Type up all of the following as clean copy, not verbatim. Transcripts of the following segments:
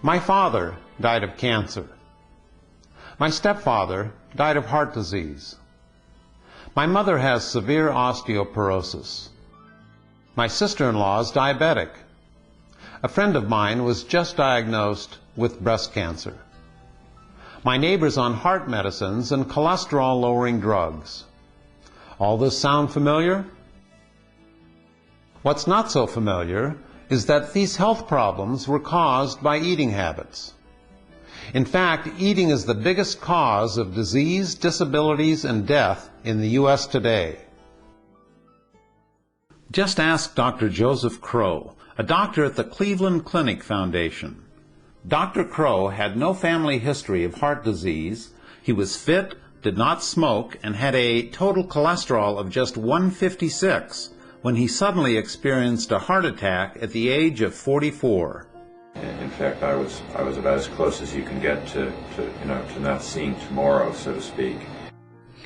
My father died of cancer. My stepfather died of heart disease. My mother has severe osteoporosis. My sister-in-law is diabetic. A friend of mine was just diagnosed with breast cancer. My neighbor's on heart medicines and cholesterol-lowering drugs. All this sound familiar? What's not so familiar is that these health problems were caused by eating habits. In fact, eating is the biggest cause of disease, disabilities, and death in the U.S. today. Just ask Dr. Joseph Crow, a doctor at the Cleveland Clinic Foundation. Dr. Crow had no family history of heart disease. He was fit, did not smoke, and had a total cholesterol of just 156 when he suddenly experienced a heart attack at the age of 44. In fact, I was about as close as you can get to not seeing tomorrow, so to speak.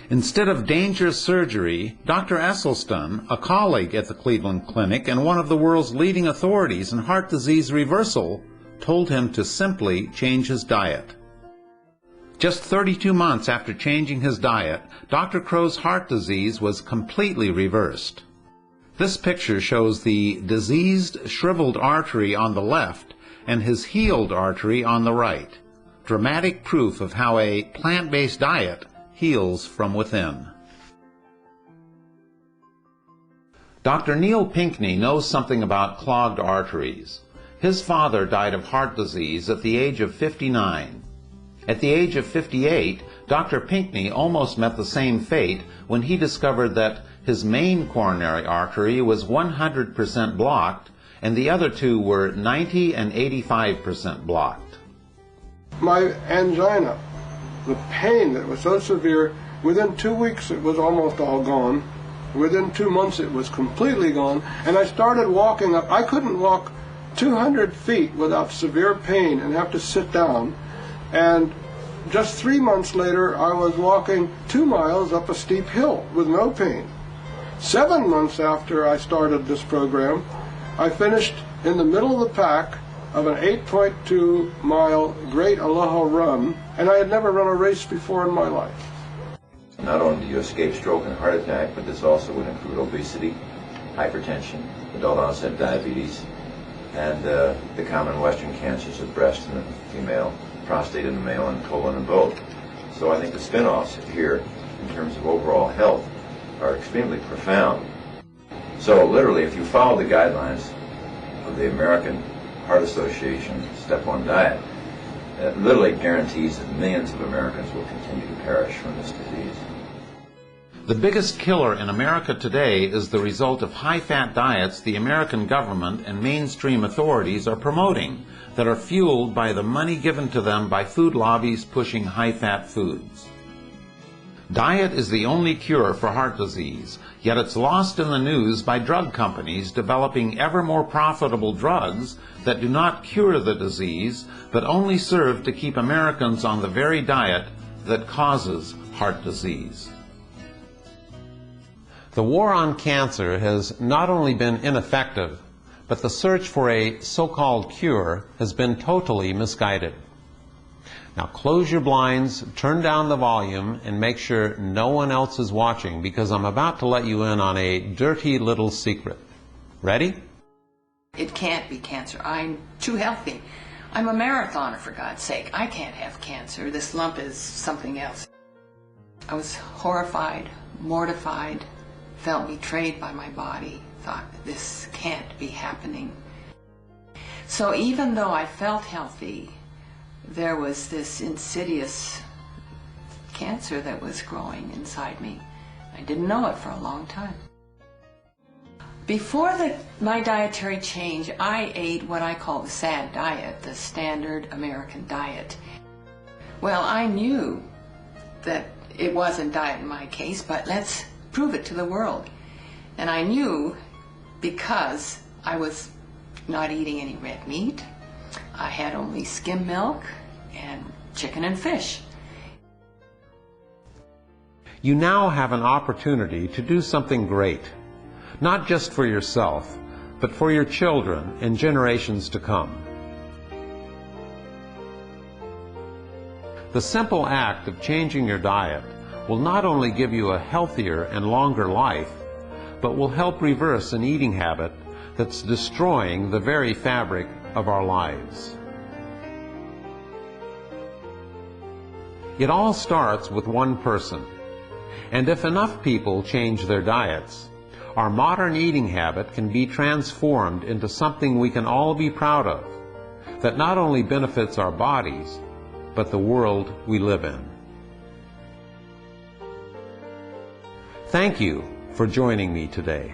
Instead of dangerous surgery, Dr. Esselstyn, a colleague at the Cleveland Clinic and one of the world's leading authorities in heart disease reversal, told him to simply change his diet. Just 32 months after changing his diet, Dr. Crow's heart disease was completely reversed. This picture shows the diseased, shriveled artery on the left and his healed artery on the right. Dramatic proof of how a plant-based diet heals from within. Dr. Neil Pinckney knows something about clogged arteries. His father died of heart disease at the age of 59. At the age of 58, Dr. Pinckney almost met the same fate when he discovered that his main coronary artery was 100% blocked and the other two were 90 and 85% blocked. My angina, the pain that was so severe, within 2 weeks it was almost all gone. Within 2 months it was completely gone, and I started walking up. I couldn't walk 200 feet without severe pain and have to sit down. And just 3 months later, I was walking 2 miles up a steep hill with no pain. 7 months after I started this program, I finished in the middle of the pack of an 8.2 mile Great Aloha Run, and I had never run a race before in my life. Not only do you escape stroke and heart attack, but this also would include obesity, hypertension, adult onset diabetes, and the common Western cancers of breast in the female, prostate in the male, and colon in both. So I think the spin-offs here, in terms of overall health, are extremely profound. So literally, if you follow the guidelines of the American Heart Association Step 1 diet, it literally guarantees that millions of Americans will continue to perish from this disease. The biggest killer in America today is the result of high-fat diets the American government and mainstream authorities are promoting that are fueled by the money given to them by food lobbies pushing high-fat foods. Diet is the only cure for heart disease, yet it's lost in the news by drug companies developing ever more profitable drugs that do not cure the disease, but only serve to keep Americans on the very diet that causes heart disease. The war on cancer has not only been ineffective, but the search for a so-called cure has been totally misguided. Now close your blinds, turn down the volume, and make sure no one else is watching, because I'm about to let you in on a dirty little secret. Ready? It can't be cancer. I'm too healthy. I'm a marathoner, for God's sake. I can't have cancer. This lump is something else. I was horrified, mortified, felt betrayed by my body, thought this can't be happening. So even though I felt healthy, there was this insidious cancer that was growing inside me. I didn't know it for a long time. Before my dietary change, I ate what I call the SAD diet, the standard American diet. Well, I knew that it wasn't diet in my case, but let's prove it to the world. And I knew because I was not eating any red meat. I had only skim milk and chicken and fish. You now have an opportunity to do something great, not just for yourself, but for your children and generations to come. The simple act of changing your diet will not only give you a healthier and longer life, but will help reverse an eating habit that's destroying the very fabric of our lives. It all starts with one person, and if enough people change their diets, our modern eating habit can be transformed into something we can all be proud of, that not only benefits our bodies, but the world we live in. Thank you for joining me today.